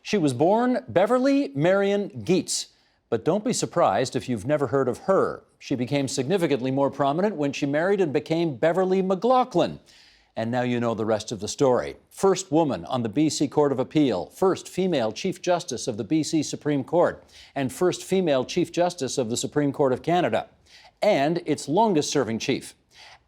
She was born Beverley Marion Geets, but don't be surprised if you've never heard of her. She became significantly more prominent when she married and became Beverley McLachlin. And now you know the rest of the story. First woman on the BC Court of Appeal, first female Chief Justice of the BC Supreme Court, and first female Chief Justice of the Supreme Court of Canada, and its longest-serving chief.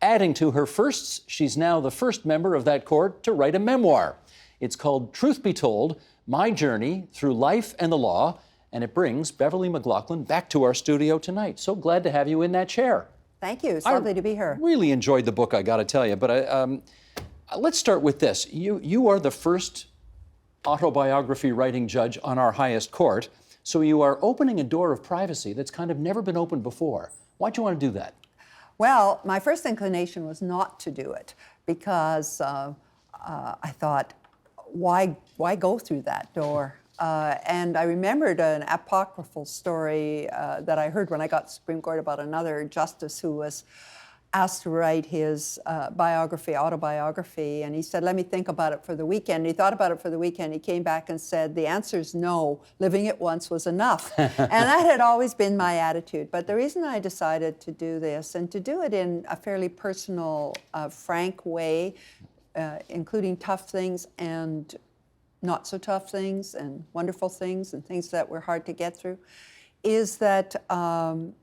Adding to her firsts, she's now the first member of that court to write a memoir. It's called Truth Be Told, My Journey Through Life and the Law, and it brings Beverley McLachlin back to our studio tonight. So glad to have you in that chair. Thank you. It's lovely to be here. Really enjoyed the book, I got to tell you. But let's start with this. You are the first autobiography writing judge on our highest court, so you are opening a door of privacy that's kind of never been opened before. Why'd you want to do that? Well, my first inclination was not to do it because I thought, why go through that door? And I remembered an apocryphal story that I heard when I got to the Supreme Court about another justice who was asked to write his autobiography, and he said, let me think about it for the weekend. He thought about it for the weekend. He came back and said, the answer's no. Living it once was enough. And that had always been my attitude. But the reason I decided to do this, and to do it in a fairly personal, frank way, including tough things and not so tough things and wonderful things and things that were hard to get through, is that I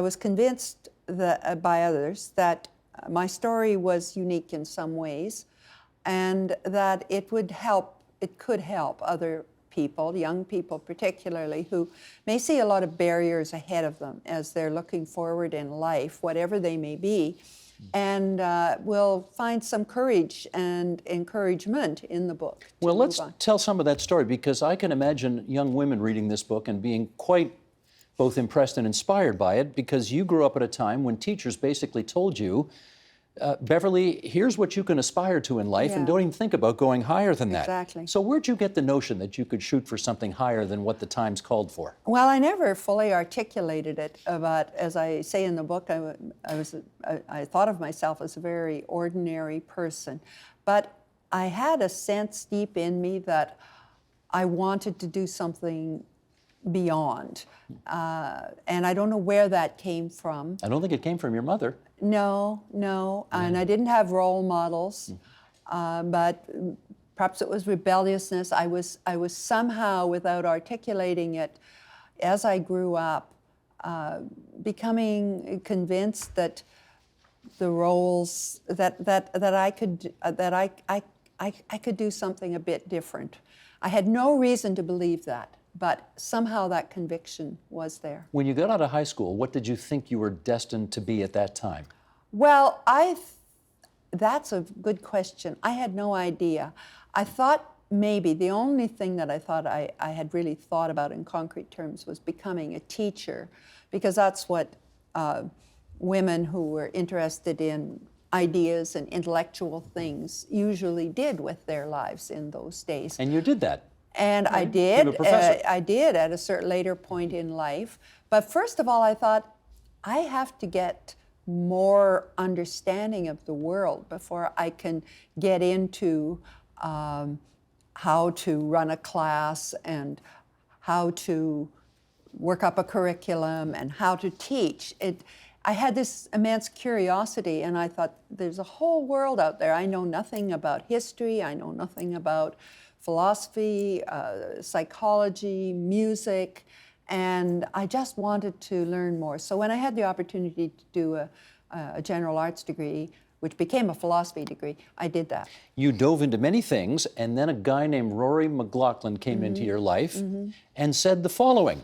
was convinced that, by others, that my story was unique in some ways, and that it could help other people, young people particularly, who may see a lot of barriers ahead of them as they're looking forward in life, whatever they may be, and will find some courage and encouragement in the book. Well, let's tell some of that story, because I can imagine young women reading this book and being quite both impressed and inspired by it, because you grew up at a time when teachers basically told you, Beverley, here's what you can aspire to in life, and don't even think about going higher than that. Exactly. So where'd you get the notion that you could shoot for something higher than what the times called for? Well, I never fully articulated it, but as I say in the book, I thought of myself as a very ordinary person. But I had a sense deep in me that I wanted to do something beyond. And I don't know where that came from. I don't think it came from your mother. No. And I didn't have role models, but perhaps it was rebelliousness. I was somehow, without articulating it, as I grew up, becoming convinced that the roles that I could do something a bit different. I had no reason to believe that, but somehow that conviction was there. When you got out of high school, what did you think you were destined to be at that time? Well, that's a good question. I had no idea. I thought maybe the only thing that I thought I had really thought about in concrete terms was becoming a teacher, because that's what women who were interested in ideas and intellectual things usually did with their lives in those days. And you did that. And I did. I did at a certain later point in life. But first of all, I thought, I have to get more understanding of the world before I can get into how to run a class and how to work up a curriculum and how to teach. I had this immense curiosity, and I thought, there's a whole world out there. I know nothing about history. I know nothing about philosophy, psychology, music, and I just wanted to learn more. So when I had the opportunity to do a general arts degree, which became a philosophy degree, I did that. You dove into many things, and then a guy named Rory McLachlin came into your life and said the following.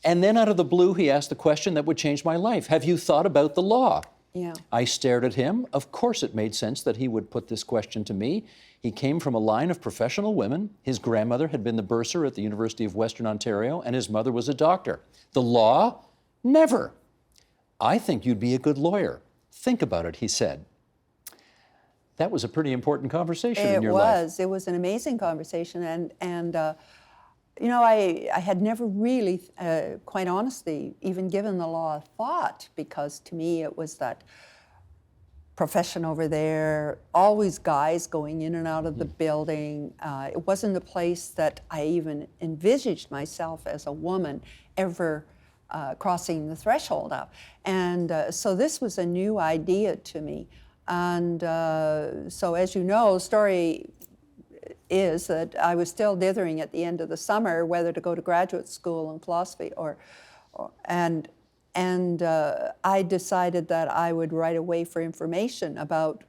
And then out of the blue, he asked the question that would change my life. Have you thought about the law? Yeah. I stared at him. Of course it made sense that he would put this question to me. He came from a line of professional women. His grandmother had been the bursar at the University of Western Ontario, and his mother was a doctor. The law? Never. I think you'd be a good lawyer. Think about it, he said. That was a pretty important conversation in your life. It was an amazing conversation, and you know, I had never really, quite honestly, even given the law a thought, because to me it was that profession over there, always guys going in and out of the building. It wasn't a place that I even envisaged myself as a woman ever crossing the threshold of. And so this was a new idea to me. And so as you know, the story is that I was still dithering at the end of the summer whether to go to graduate school in philosophy and I decided that I would write away for information about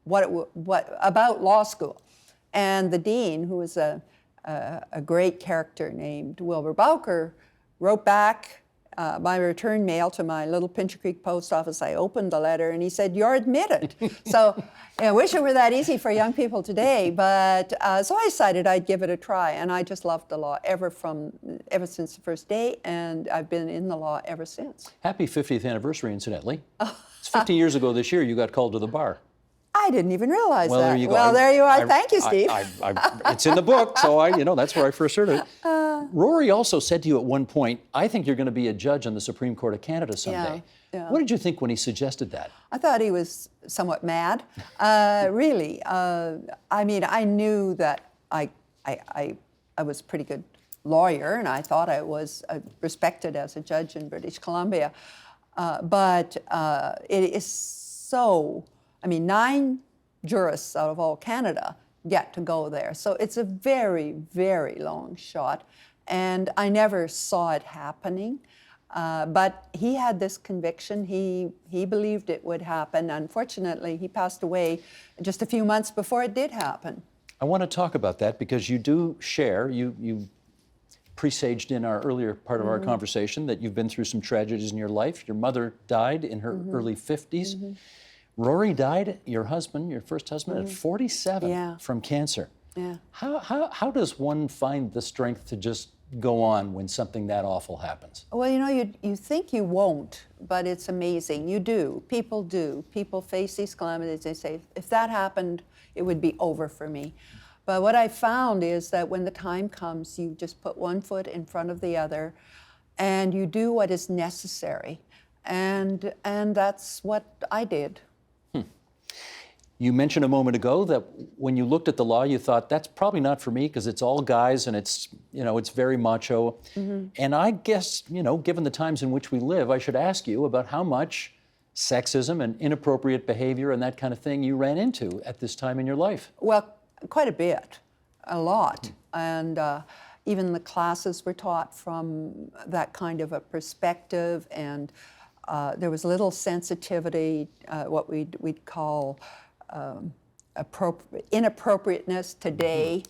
about law school. And the dean, who was a great character named Wilbur Bowker, wrote back my return mail to my little Pincher Creek post office. I opened the letter and he said, "You're admitted." So I wish it were that easy for young people today, but so I decided I'd give it a try, and I just loved the law ever since the first day, and I've been in the law ever since. Happy 50th anniversary, incidentally. It's 50 years ago this year you got called to the bar. I didn't even realize that. There you go. Well, there you are. Thank you, Steve. It's in the book, so that's where I first heard it. Rory also said to you at one point, "I think you're going to be a judge on the Supreme Court of Canada someday." Yeah. What did you think when he suggested that? I thought he was somewhat mad, really. I mean, I knew that I was a pretty good lawyer, and I thought I was respected as a judge in British Columbia. But it is so, 9 jurists out of all Canada get to go there. So it's a very, very long shot. And I never saw it happening. But he had this conviction. He believed it would happen. Unfortunately, he passed away just a few months before it did happen. I want to talk about that because you do share, you presaged in our earlier part of our conversation that you've been through some tragedies in your life. Your mother died in her early 50s. Rory died, your husband, your first husband, at 47 from cancer. Yeah. How does one find the strength to just go on when something that awful happens? Well, you think you won't, but it's amazing. You do. People do. People face these calamities. They say, if that happened, it would be over for me. But what I found is that when the time comes, you just put one foot in front of the other, and you do what is necessary. And that's what I did. You mentioned a moment ago that when you looked at the law, you thought, that's probably not for me because it's all guys and it's very macho. And I guess, given the times in which we live, I should ask you about how much sexism and inappropriate behavior and that kind of thing you ran into at this time in your life. Well, quite a bit, a lot. And even the classes were taught from that kind of a perspective, and there was little sensitivity, what we'd call inappropriateness today,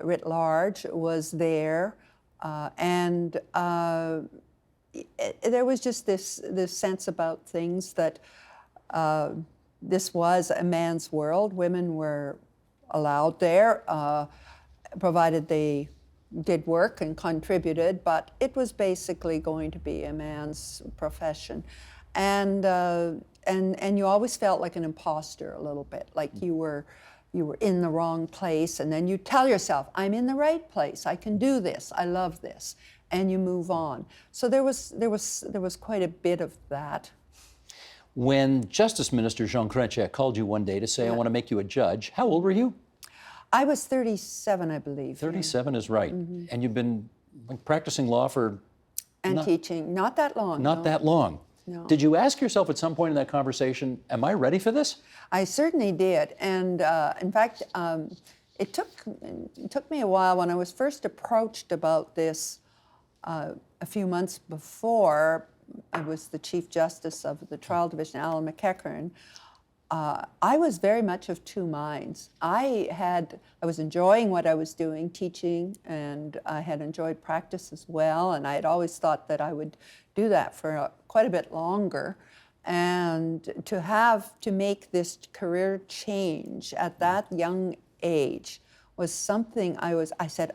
writ large, was there, and there was just this sense about things that this was a man's world. Women were allowed there, provided they did work and contributed, but it was basically going to be a man's profession. And you always felt like an imposter a little bit, like you were in the wrong place, and then you tell yourself, I'm in the right place, I can do this, I love this, and you move on. So there was quite a bit of that. When Justice Minister Jean Chrétien called you one day to say, I want to make you a judge, how old were you? I was 37, I believe. 37 is right. And you've been practicing law for... And teaching, not that long. Not that long. No. Did you ask yourself at some point in that conversation, am I ready for this? I certainly did. And in fact, it took me a while. When I was first approached about this a few months before, I was the Chief Justice of the Trial Division, Alan McEachern. I was very much of two minds. I was enjoying what I was doing, teaching, and I had enjoyed practice as well, and I had always thought that I would do that for quite a bit longer. And to make this career change at that young age was something I said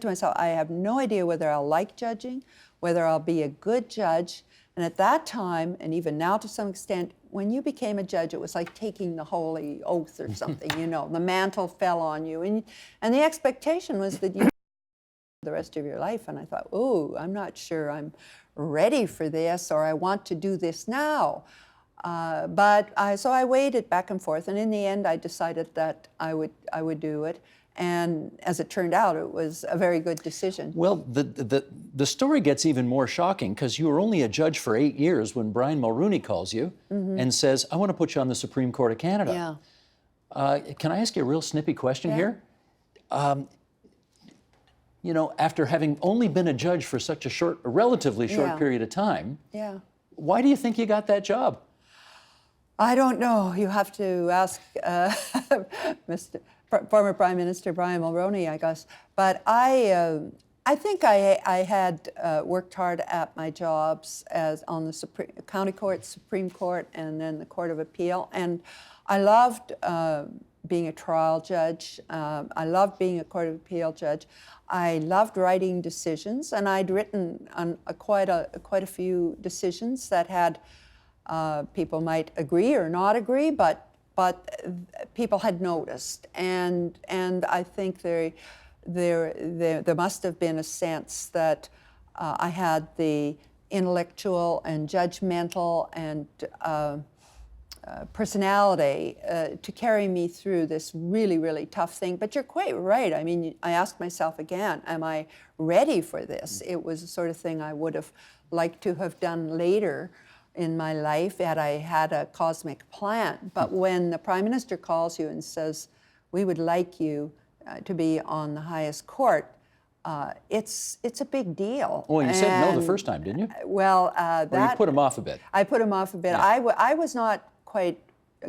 to myself, I have no idea whether I'll like judging, whether I'll be a good judge. And at that time, and even now to some extent, when you became a judge, it was like taking the holy oath or something, the mantle fell on you. And the expectation was that you the rest of your life. And I thought, I'm not sure I'm ready for this, or I want to do this now. So I weighed it back and forth, and in the end, I decided that I would do it. And as it turned out, it was a very good decision. Well, the story gets even more shocking because you were only a judge for 8 years when Brian Mulroney calls you and says, "I want to put you on the Supreme Court of Canada." Yeah. Can I ask you a real snippy question Yeah. here? You know, after having only been a judge for such a relatively short Yeah. period of time, Yeah. why do you think you got that job? I don't know. You have to ask former Prime Minister Brian Mulroney, I guess. But I think I had worked hard at my jobs as on the County Court, Supreme Court, and then the Court of Appeal. And I loved being a trial judge. I loved being a Court of Appeal judge. I loved writing decisions, and I'd written on quite a few decisions that had people might agree or not agree, but people had noticed, and I think there must have been a sense that I had the intellectual and judgmental and personality to carry me through this really, really tough thing. But you're quite right. I mean, I asked myself again, am I ready for this? It was the sort of thing I would have liked to have done later in my life had I had a cosmic plan. But when the Prime Minister calls you and says, we would like you to be on the highest court, it's a big deal. Well, you said no the first time, didn't you? Well, Or you put him off a bit? I put him off a bit. Yeah. I was not quite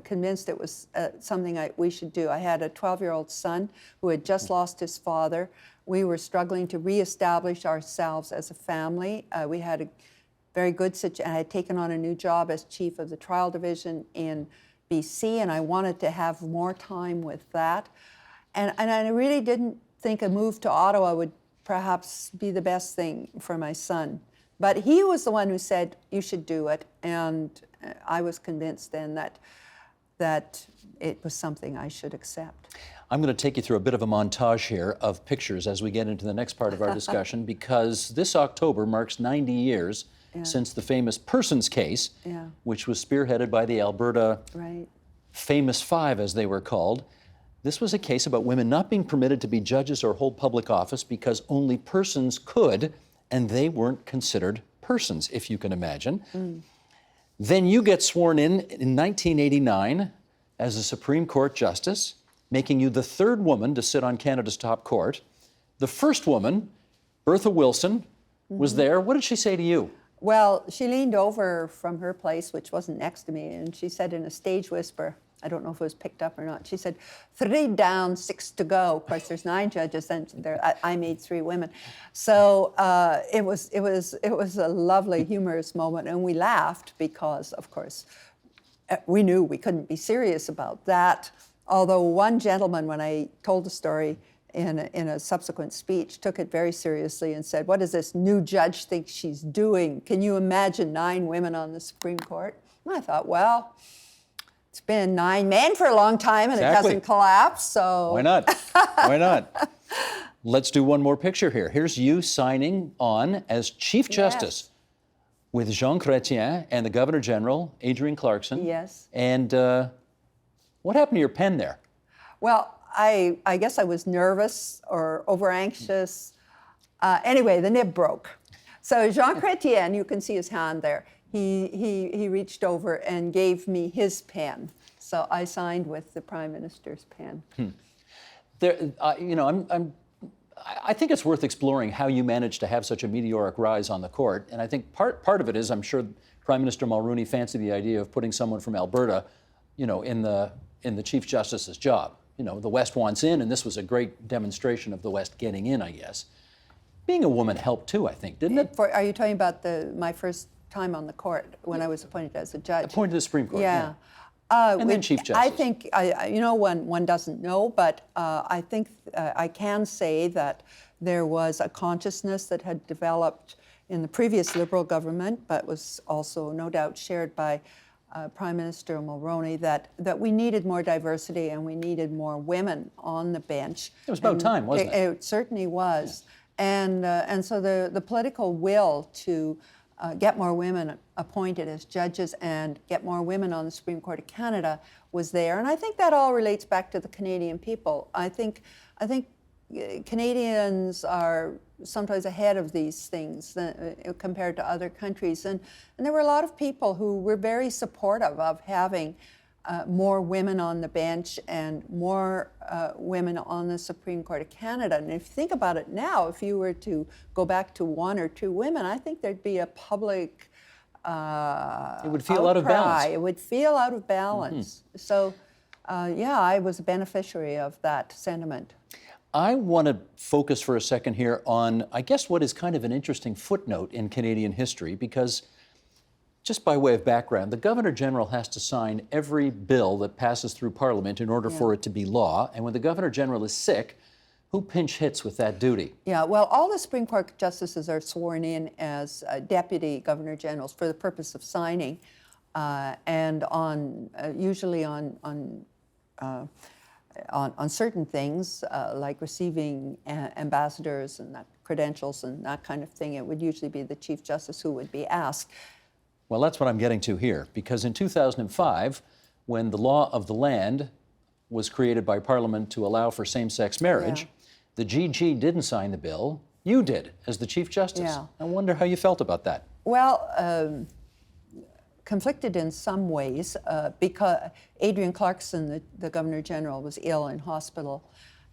convinced it was something we should do. I had a 12-year-old son who had just lost his father. We were struggling to reestablish ourselves as a family. We had a very good situation. I had taken on a new job as chief of the trial division in BC, and I wanted to have more time with that. And I really didn't think a move to Ottawa would perhaps be the best thing for my son. But he was the one who said, you should do it. And I was convinced then that it was something I should accept. I'm going to take you through a bit of a montage here of pictures as we get into the next part of our discussion, because this October marks 90 years since the famous Persons case, which was spearheaded by the Alberta Famous Five, as they were called. This was a case about women not being permitted to be judges or hold public office because only persons could, and they weren't considered persons, if you can imagine. Then you get sworn in 1989 as a Supreme Court Justice, making you the third woman to sit on Canada's top court. The first woman, Bertha Wilson, was there. What did she say to you? Well, she leaned over from her place, which wasn't next to me, and she said in a stage whisper, I don't know if it was picked up or not, she said, 3 down, 6 to go. Of course, there's 9 judges, and I made 3 women. So it was a lovely, humorous moment, and we laughed because, of course, we knew we couldn't be serious about that. Although one gentleman, when I told the story in a subsequent speech, took it very seriously and said, what does this new judge think she's doing? Can you imagine 9 women on the Supreme Court? And I thought, well, it's been 9 men for a long time and it hasn't collapsed, so. Why not? Why not? Let's do one more picture here. Here's you signing on as Chief Justice with Jean Chrétien and the Governor General, Adrienne Clarkson. Yes. And what happened to your pen there? Well, I guess I was nervous or over anxious. Anyway, the nib broke. So Jean Chrétien, you can see his hand there, he reached over and gave me his pen. So I signed with the Prime Minister's pen. There, you know, I think it's worth exploring how you managed to have such a meteoric rise on the court. And I think part of it is, I'm sure Prime Minister Mulroney fancied the idea of putting someone from Alberta, you know, in the Chief Justice's job. You know, the West wants in, and this was a great demonstration of the West getting in, I guess. Being a woman helped too, I think, didn't it? Are you talking about my first time on the court when I was appointed as a judge? Appointed to the Supreme Court, yeah. And then Chief Justice. I think, you know, one doesn't know, but I think I can say that there was a consciousness that had developed in the previous Liberal government, but was also no doubt shared by Prime Minister Mulroney, that we needed more diversity and we needed more women on the bench. It was about time, wasn't it? It certainly was. Yeah. And so the political will to get more women appointed as judges and get more women on the Supreme Court of Canada was there. And I think that all relates back to the Canadian people. I think Canadians are sometimes ahead of these things compared to other countries. And there were a lot of people who were very supportive of having more women on the bench and more women on the Supreme Court of Canada. And if you think about it now, if you were to go back to one or two women, I think there'd be a public it would feel out of balance. It would feel out of balance. Mm-hmm. So, yeah, I was a beneficiary of that sentiment. I want to focus for a second here on, I guess, what is kind of an interesting footnote in Canadian history, because just by way of background, the Governor-General has to sign every bill that passes through Parliament in order for it to be law. And when the Governor-General is sick, who pinch hits with that duty? Yeah, well, all the Supreme Court justices are sworn in as deputy Governor-Generals for the purpose of signing, and on usually on certain things, like receiving ambassadors and credentials and that kind of thing. It would usually be the Chief Justice who would be asked. Well, that's what I'm getting to here, because in 2005, when the law of the land was created by Parliament to allow for same-sex marriage, the GG didn't sign the bill. You did, as the Chief Justice. Yeah. I wonder how you felt about that. Well, conflicted in some ways, because Adrian Clarkson, the Governor-General, was ill in hospital,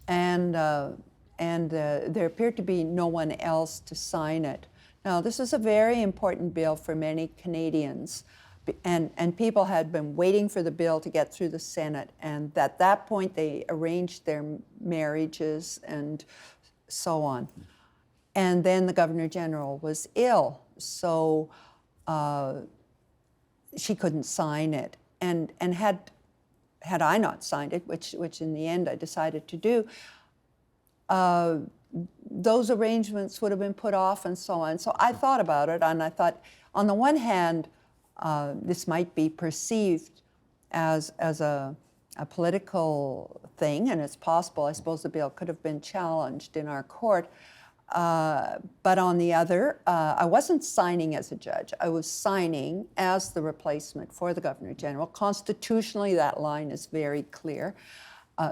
and there appeared to be no one else to sign it. Now, this is a very important bill for many Canadians, and people had been waiting for the bill to get through the Senate, and at that point they arranged their marriages and so on. And then the Governor-General was ill, so she couldn't sign it. And had I not signed it, which in the end I decided to do, those arrangements would have been put off and so on. So I thought about it, and I thought, on the one hand, this might be perceived as a political thing, and it's possible. I suppose the bill could have been challenged in our court. But on the other, I wasn't signing as a judge. I was signing as the replacement for the Governor-General. Constitutionally, that line is very clear.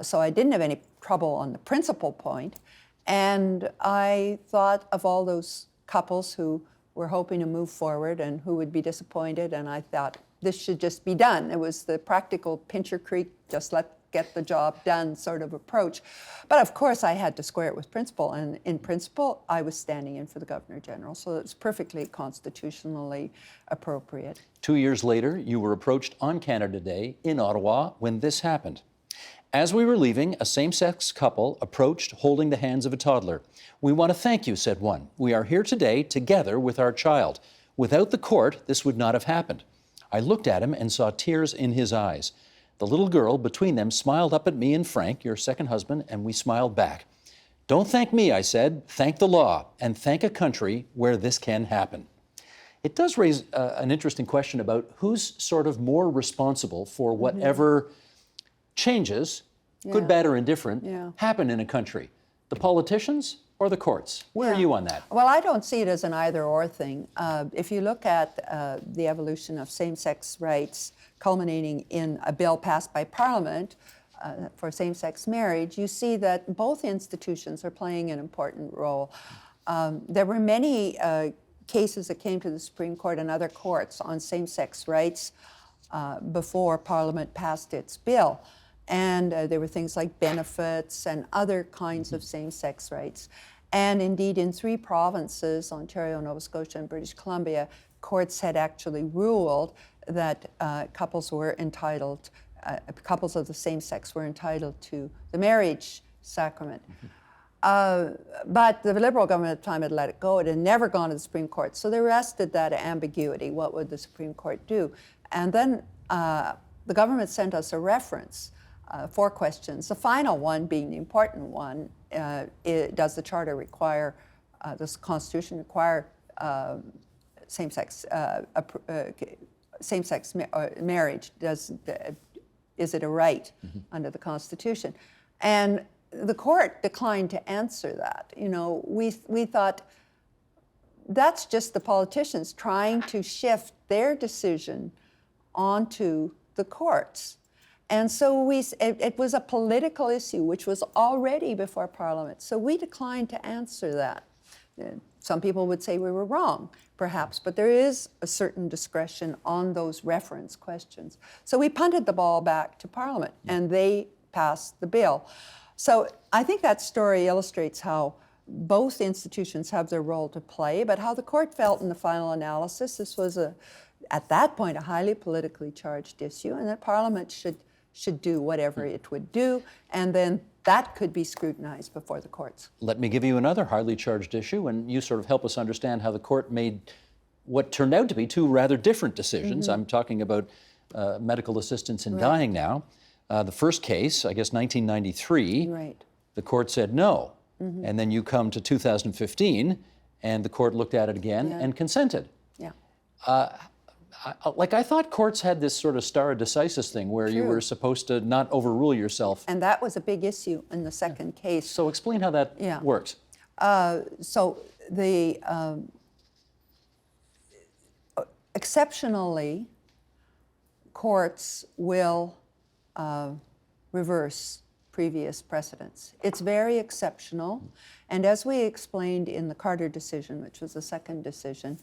So I didn't have any trouble on the principal point. And I thought of all those couples who were hoping to move forward and who would be disappointed, and I thought this should just be done. It was the practical Pincher Creek, just get the job done sort of approach. But of course I had to square it with principle, and in principle I was standing in for the Governor-General, so it was perfectly constitutionally appropriate. 2 years later, you were approached on Canada Day in Ottawa when this happened. As we were leaving, a same-sex couple approached holding the hands of a toddler. "We want to thank you," said one. "We are here today together with our child. Without the court, this would not have happened." I looked at him and saw tears in his eyes. The little girl between them smiled up at me and Frank, your second husband, and we smiled back. "Don't thank me," I said. "Thank the law, and thank a country where this can happen." It does raise an interesting question about who's sort of more responsible for whatever changes, good, bad, or indifferent, happen in a country. The politicians or the courts? Where are you on that? Well, I don't see it as an either-or thing. If you look at the evolution of same-sex rights culminating in a bill passed by Parliament for same-sex marriage, you see that both institutions are playing an important role. There were many cases that came to the Supreme Court and other courts on same-sex rights before Parliament passed its bill. And there were things like benefits and other kinds of same-sex rights. And indeed, in 3 provinces, Ontario, Nova Scotia, and British Columbia, courts had actually ruled that couples of the same sex were entitled to the marriage sacrament. But the Liberal government at the time had let it go. It had never gone to the Supreme Court. So they rested that ambiguity. What would the Supreme Court do? And then the government sent us a reference. 4 questions. The final one being the important one, does the Charter require, does the Constitution require same-sex marriage? Is it a right under the Constitution? And the court declined to answer that. You know, we thought that's just the politicians trying to shift their decision onto the courts. And so it was a political issue which was already before Parliament. So we declined to answer that. Some people would say we were wrong, perhaps, but there is a certain discretion on those reference questions. So we punted the ball back to Parliament, and they passed the bill. So I think that story illustrates how both institutions have their role to play, but how the court felt in the final analysis. This was, at that point, a highly politically charged issue, and that Parliament should do whatever it would do, and then that could be scrutinized before the courts. Let me give you another highly charged issue, and you sort of help us understand how the court made what turned out to be two rather different decisions. I'm talking about medical assistance in dying now. The first case, I guess 1993, the court said no. And then you come to 2015, and the court looked at it again and consented. I thought courts had this sort of stare decisis thing where you were supposed to not overrule yourself. And that was a big issue in the second case. So explain how that works. So the exceptionally, courts will reverse previous precedents. It's very exceptional. And as we explained in the Carter decision, which was the second decision,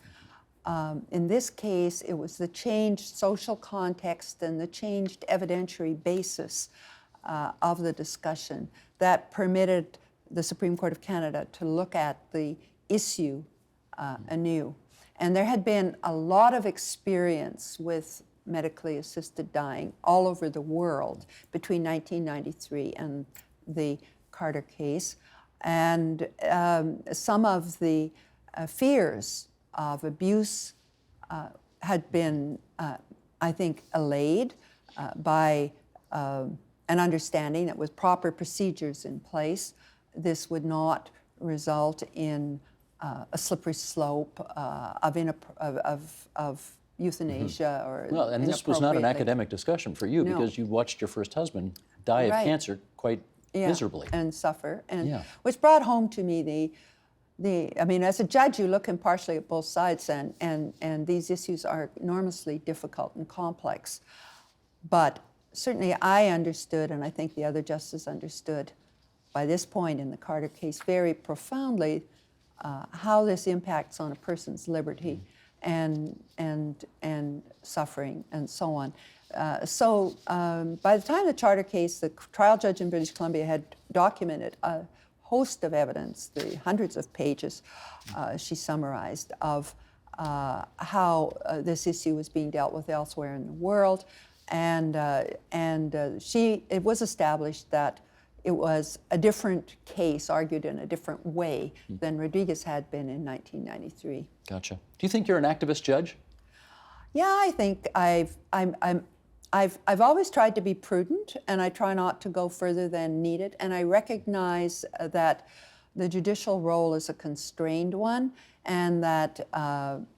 in this case, it was the changed social context and the changed evidentiary basis of the discussion that permitted the Supreme Court of Canada to look at the issue anew. And there had been a lot of experience with medically assisted dying all over the world between 1993 and the Carter case. And some of the fears of abuse had been, I think, allayed by an understanding that with proper procedures in place, this would not result in a slippery slope of euthanasia or well, and this was not an academic discussion for you because you watched your first husband die of cancer quite miserably. And suffer, and which brought home to me I mean, as a judge, you look impartially at both sides, and these issues are enormously difficult and complex. But certainly I understood, and I think the other justices understood by this point in the Carter case very profoundly how this impacts on a person's liberty and suffering and so on. So by the time the Charter case, the trial judge in British Columbia had documented a host of evidence, the hundreds of pages she summarized of how this issue was being dealt with elsewhere in the world, and it was established that it was a different case, argued in a different way than Rodriguez had been in 1993. Gotcha. Do you think you're an activist judge? Yeah, I think I've always tried to be prudent, and I try not to go further than needed. And I recognize that the judicial role is a constrained one, and that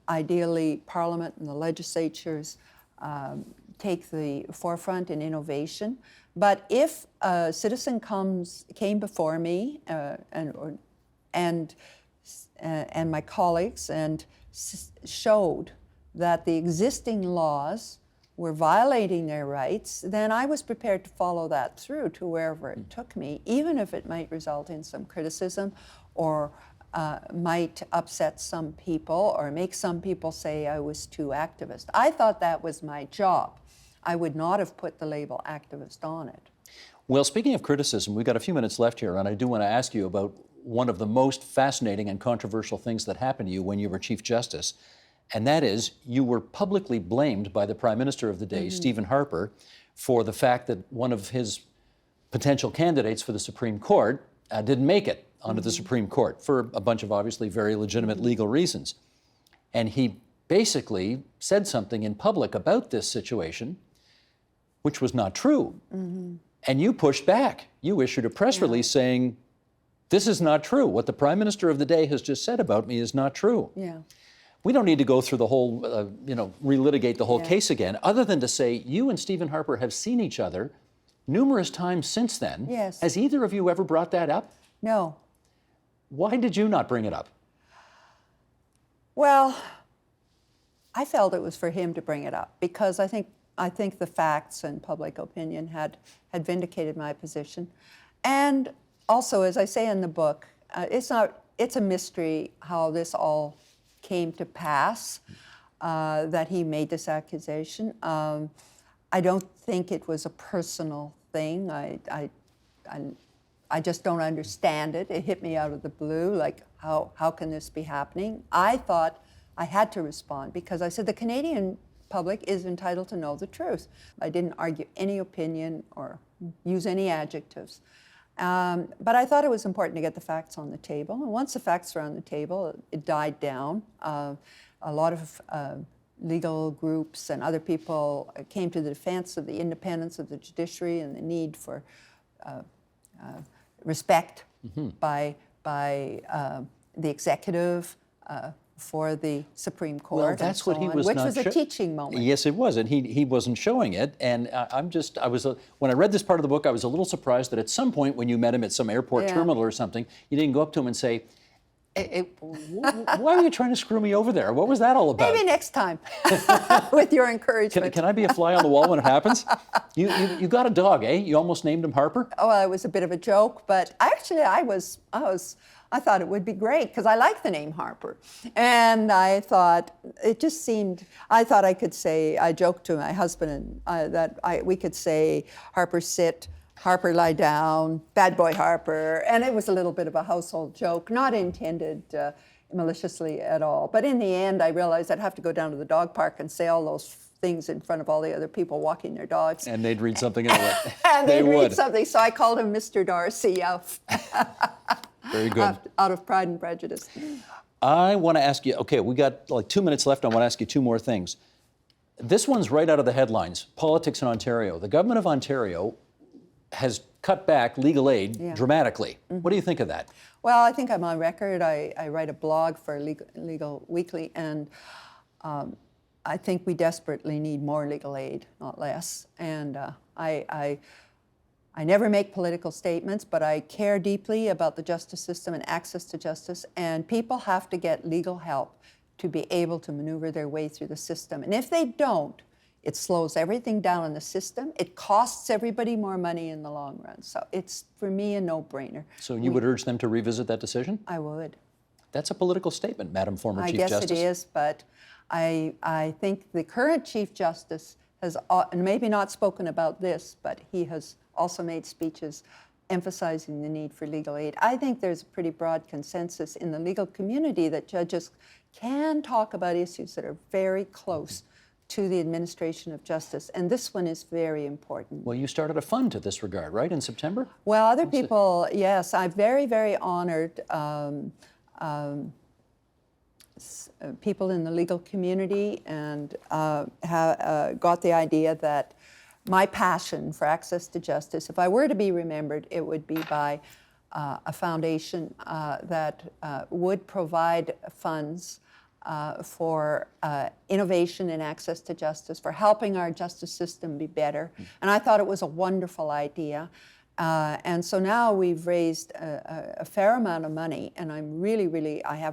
ideally Parliament and the legislatures take the forefront in innovation. But if a citizen came before me and my colleagues and showed that the existing laws were violating their rights, then I was prepared to follow that through to wherever it took me, even if it might result in some criticism or might upset some people or make some people say I was too activist. I thought that was my job. I would not have put the label activist on it. Well, speaking of criticism, we've got a few minutes left here, and I do want to ask you about one of the most fascinating and controversial things that happened to you when you were Chief Justice, and that is you were publicly blamed by the Prime Minister of the day, Stephen Harper, for the fact that one of his potential candidates for the Supreme Court didn't make it onto the Supreme Court for a bunch of obviously very legitimate legal reasons. And he basically said something in public about this situation which was not true. And you pushed back. You issued a press release saying, this is not true. What the Prime Minister of the day has just said about me is not true. We don't need to go through the whole, relitigate the whole case again, other than to say you and Stephen Harper have seen each other numerous times since then. Has either of you ever brought that up? No. Why did you not bring it up? Well, I felt it was for him to bring it up because I think the facts and public opinion had vindicated my position. And also, as I say in the book, it's a mystery how this all came to pass, that he made this accusation. I don't think it was a personal thing. I just don't understand it. It hit me out of the blue, like how can this be happening? I thought I had to respond because I said the Canadian public is entitled to know the truth. I didn't argue any opinion or use any adjectives. But I thought it was important to get the facts on the table. And once the facts were on the table, it died down. A lot of legal groups and other people came to the defense of the independence of the judiciary and the need for respect by the executive for the Supreme Court. Well, that's what he was which not was a teaching moment. Yes, it was, and he wasn't showing it. And when I read this part of the book, I was a little surprised that at some point when you met him at some airport terminal or something, you didn't go up to him and say, why are you trying to screw me over there? What was that all about? Maybe next time, with your encouragement. Can I be a fly on the wall when it happens? You got a dog, eh? You almost named him Harper? Oh, it was a bit of a joke, but actually I thought it would be great because I like the name Harper. And I thought, I thought I could say, I joked to my husband we could say, Harper sit, Harper lie down, bad boy Harper. And it was a little bit of a household joke, not intended maliciously at all. But in the end, I realized I'd have to go down to the dog park and say all those things in front of all the other people walking their dogs. And they'd read something into it. And they'd read something. So I called him Mr. Darcy. Very good. Out of Pride and Prejudice. I want to ask you, okay, we got like 2 minutes left. I want to ask you two more things. This one's right out of the headlines, politics in Ontario. The government of Ontario has cut back legal aid dramatically. What do you think of that? Well, I think I'm on record. I write a blog for Legal Weekly, and I think we desperately need more legal aid, not less. And I never make political statements, but I care deeply about the justice system and access to justice, and people have to get legal help to be able to maneuver their way through the system. And if they don't, it slows everything down in the system. It costs everybody more money in the long run. So it's, for me, a no-brainer. So you would urge them to revisit that decision? I would. That's a political statement, Madam former Chief Justice. I guess it is, but I think the current Chief Justice has, and maybe not spoken about this, but he has also made speeches emphasizing the need for legal aid. I think there's a pretty broad consensus in the legal community that judges can talk about issues that are very close to the administration of justice, and this one is very important. Well, you started a fund to this regard, right, in September? Well, other people, yes, I'm very, very honored. People in the legal community and got the idea that my passion for access to justice, if I were to be remembered, it would be by a foundation that would provide funds for innovation and access to justice, for helping our justice system be better. And I thought it was a wonderful idea. And so now we've raised a fair amount of money, and I'm really, I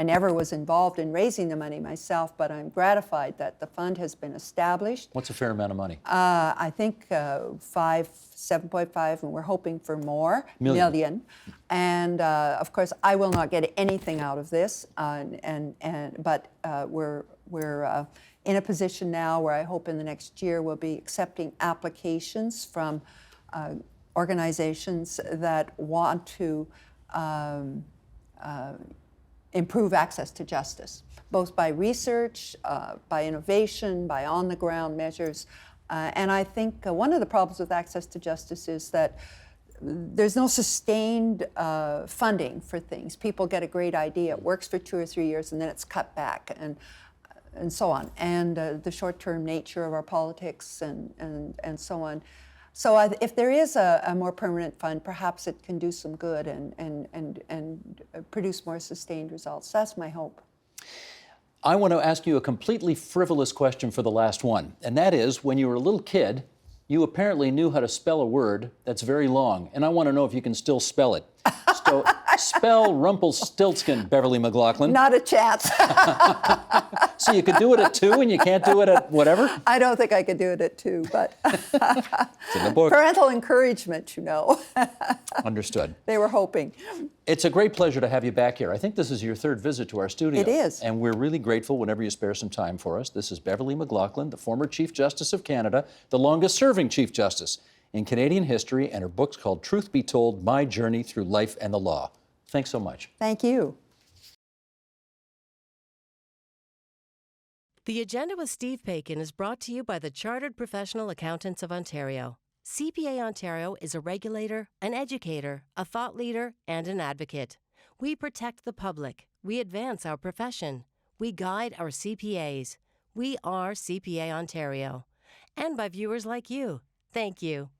never was involved in raising the money myself, but I'm gratified that the fund has been established. What's a fair amount of money? I think 7.5, and we're hoping for more. Million. And of course, I will not get anything out of this, but we're in a position now where I hope in the next year we'll be accepting applications from organizations that want to improve access to justice, both by research, by innovation, by on-the-ground measures. And I think one of the problems with access to justice is that there's no sustained funding for things. People get a great idea, it works for 2 or 3 years, and then it's cut back, and so on. And the short-term nature of our politics and so on. So if there is a more permanent fund, perhaps it can do some good and produce more sustained results. That's my hope. I want to ask you a completely frivolous question for the last one, and that is, when you were a little kid, you apparently knew how to spell a word that's very long, and I want to know if you can still spell it. Spell Rumpelstiltskin, Beverley McLachlin. Not a chance. So you could do it at 2 and you can't do it at whatever? I don't think I could do it at 2, but It's in the book. Parental encouragement, you know. Understood. They were hoping. It's a great pleasure to have you back here. I think this is your 3rd visit to our studio. It is. And we're really grateful whenever you spare some time for us. This is Beverley McLachlin, the former Chief Justice of Canada, the longest-serving Chief Justice in Canadian history, and her book's called Truth Be Told, My Journey Through Life and the Law. Thanks so much. Thank you. The Agenda with Steve Paikin is brought to you by the Chartered Professional Accountants of Ontario. CPA Ontario is a regulator, an educator, a thought leader, and an advocate. We protect the public. We advance our profession. We guide our CPAs. We are CPA Ontario. And by viewers like you. Thank you.